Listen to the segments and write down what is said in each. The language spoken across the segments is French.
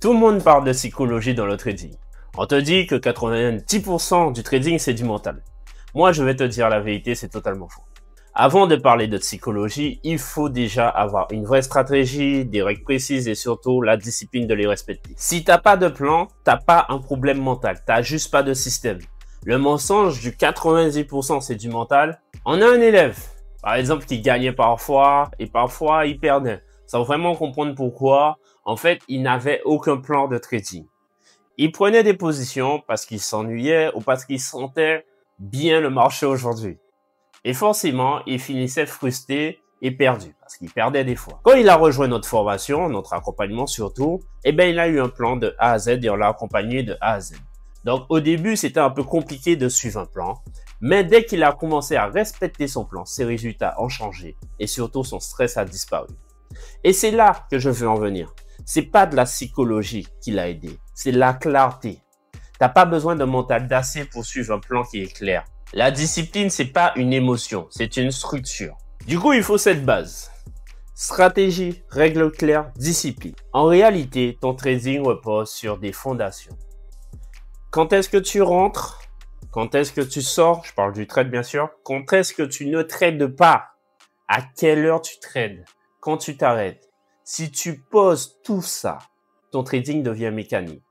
Tout le monde parle de psychologie dans le trading. On te dit que 90% du trading, c'est du mental. Moi, je vais te dire la vérité, c'est totalement faux. Avant de parler de psychologie, il faut déjà avoir une vraie stratégie, des règles précises et surtout la discipline de les respecter. Si t'as pas de plan, t'as pas un problème mental, t'as juste pas de système. Le mensonge du 90%, c'est du mental. On a un élève, par exemple, qui gagnait parfois et parfois il perdait. Sans vraiment comprendre pourquoi, en fait, il n'avait aucun plan de trading. Il prenait des positions parce qu'il s'ennuyait ou parce qu'il sentait bien le marché aujourd'hui. Et forcément, il finissait frustré et perdu parce qu'il perdait des fois. Quand il a rejoint notre formation, notre accompagnement surtout, il a eu un plan de A à Z et on l'a accompagné de A à Z. Donc, au début, c'était un peu compliqué de suivre un plan. Mais dès qu'il a commencé à respecter son plan, ses résultats ont changé et surtout son stress a disparu. Et c'est là que je veux en venir. C'est pas de la psychologie qui l'a aidé, c'est la clarté. T'as pas besoin d'un mental d'acier pour suivre un plan qui est clair. La discipline, c'est pas une émotion, c'est une structure. Du coup, il faut cette base. Stratégie, règles claires, discipline. En réalité, ton trading repose sur des fondations. Quand est-ce que tu rentres? Quand est-ce que tu sors? Je parle du trade, bien sûr. Quand est-ce que tu ne trades pas? À quelle heure tu trades? Quand tu t'arrêtes? Si tu poses tout ça, ton trading devient mécanique.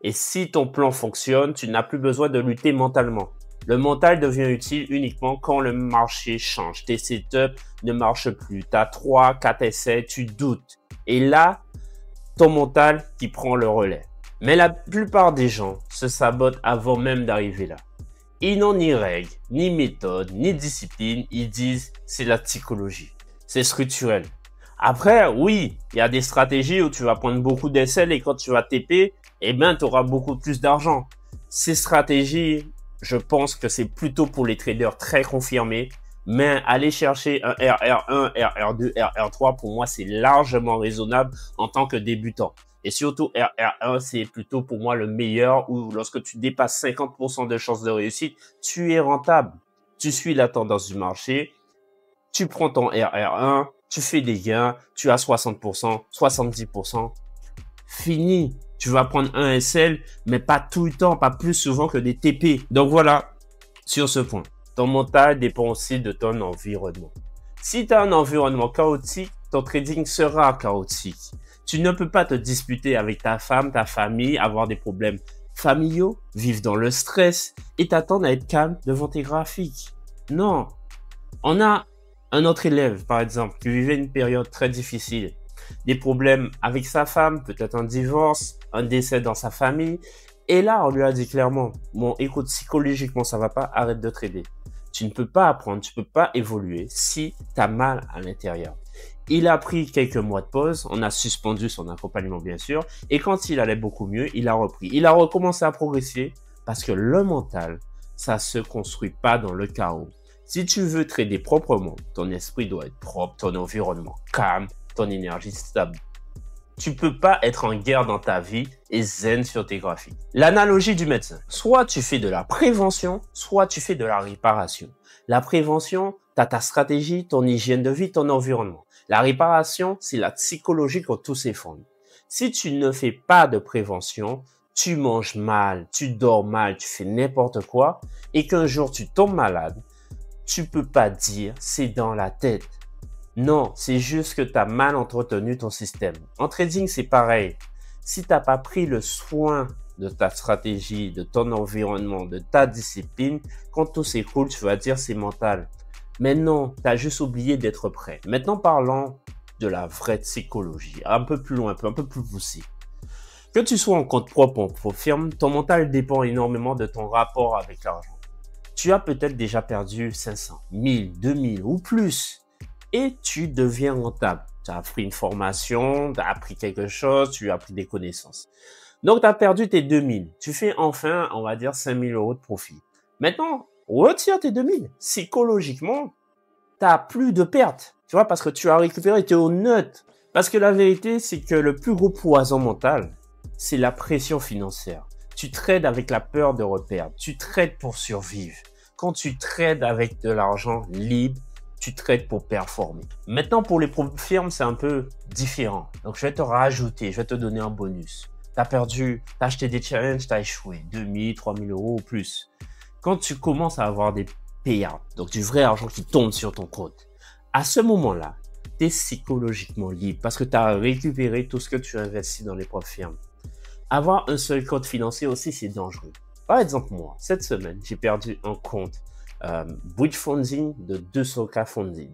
Et si ton plan fonctionne, tu n'as plus besoin de lutter mentalement. Le mental devient utile uniquement quand le marché change. Tes setups ne marchent plus. Tu as 3, 4 essais, tu doutes. Et là, ton mental qui prend le relais. Mais la plupart des gens se sabotent avant même d'arriver là. Ils n'ont ni règles, ni méthode, ni discipline. Ils disent c'est la psychologie. C'est structurel. Après, oui, il y a des stratégies où tu vas prendre beaucoup d'essais et quand tu vas TP, tu auras beaucoup plus d'argent. Ces stratégies, je pense que c'est plutôt pour les traders très confirmés. Mais aller chercher un RR1, RR2, RR3, pour moi, c'est largement raisonnable en tant que débutant. Et surtout, RR1, c'est plutôt pour moi le meilleur où lorsque tu dépasses 50% de chances de réussite, tu es rentable. Tu suis la tendance du marché, tu prends ton RR1, tu fais des gains, tu as 60%, 70%. Fini. Tu vas prendre un SL, mais pas tout le temps, pas plus souvent que des TP. Donc voilà, sur ce point. Ton mental dépend aussi de ton environnement. Si tu as un environnement chaotique, ton trading sera chaotique. Tu ne peux pas te disputer avec ta femme, ta famille, avoir des problèmes familiaux, vivre dans le stress et t'attendre à être calme devant tes graphiques. Non. On a un autre élève, par exemple, qui vivait une période très difficile. Des problèmes avec sa femme, peut-être un divorce, un décès dans sa famille. Et là, on lui a dit clairement, bon, écoute, psychologiquement, ça va pas, arrête de trader. Tu ne peux pas apprendre, tu peux pas évoluer si tu as mal à l'intérieur. Il a pris quelques mois de pause, on a suspendu son accompagnement, bien sûr. Et quand il allait beaucoup mieux, il a repris. Il a recommencé à progresser parce que le mental, ça se construit pas dans le chaos. Si tu veux trader proprement, ton esprit doit être propre, ton environnement calme, ton énergie stable. Tu peux pas être en guerre dans ta vie et zen sur tes graphiques. L'analogie du médecin. Soit tu fais de la prévention, soit tu fais de la réparation. La prévention, tu as ta stratégie, ton hygiène de vie, ton environnement. La réparation, c'est la psychologie quand tout s'effondre. Si tu ne fais pas de prévention, tu manges mal, tu dors mal, tu fais n'importe quoi et qu'un jour tu tombes malade, tu peux pas dire c'est dans la tête. Non, c'est juste que tu as mal entretenu ton système. En trading, c'est pareil. Si tu n'as pas pris le soin de ta stratégie, de ton environnement, de ta discipline, quand tout s'écroule, tu vas dire c'est mental. Mais non, tu as juste oublié d'être prêt. Maintenant, parlons de la vraie psychologie. Un peu plus loin, un peu plus poussé. Que tu sois en compte propre ou en pro firme, ton mental dépend énormément de ton rapport avec l'argent. Tu as peut-être déjà perdu 500, 1000, 2000 ou plus. Et tu deviens rentable. Tu as appris une formation, tu as appris quelque chose, tu as appris des connaissances. Donc, tu as perdu tes 2000. Tu fais enfin, on va dire, 5000 € de profit. Maintenant, retire tes 2000. Psychologiquement, tu n'as plus de pertes. Tu vois, parce que tu as récupéré, tu es au neutre. Parce que la vérité, c'est que le plus gros poison mental, c'est la pression financière. Tu trades avec la peur de reperdre. Tu trades pour survivre. Quand tu trades avec de l'argent libre, tu trades pour performer. Maintenant, pour les firmes, c'est un peu différent. Donc, je vais te rajouter, je vais te donner un bonus. T'as perdu, t'as acheté des challenges, t'as échoué. 2000, 3000 euros ou plus. Quand tu commences à avoir des payouts, donc du vrai argent qui tombe sur ton compte, à ce moment-là, tu es psychologiquement libre parce que tu as récupéré tout ce que tu as investi dans les propres firmes. Avoir un seul compte financier aussi, c'est dangereux. Par exemple, moi, cette semaine, j'ai perdu un compte bridge funding de 200K funding.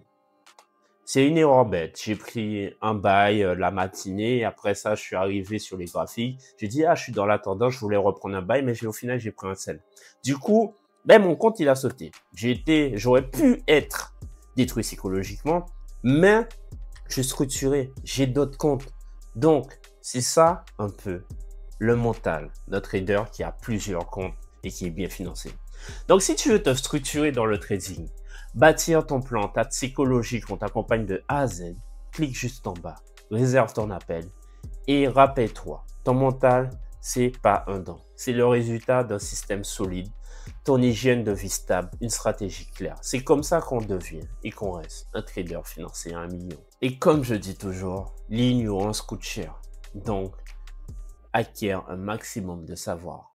C'est une erreur bête. J'ai pris un bail la matinée. Après ça, je suis arrivé sur les graphiques. J'ai dit, je suis dans la tendance, je voulais reprendre un bail, mais au final, j'ai pris un sell. Du coup, mon compte, il a sauté. J'aurais pu être détruit psychologiquement, mais je suis structuré. J'ai d'autres comptes. Donc, c'est ça un peu le mental d'un trader qui a plusieurs comptes et qui est bien financé. Donc, si tu veux te structurer dans le trading, bâtir ton plan, ta psychologie qu'on t'accompagne de A à Z, clique juste en bas, réserve ton appel et rappelle-toi, ton mental, c'est pas un don. C'est le résultat d'un système solide, ton hygiène de vie stable, une stratégie claire. C'est comme ça qu'on devient et qu'on reste un trader financier à 1 million. Et comme je dis toujours, l'ignorance coûte cher. Donc, acquiert un maximum de savoir.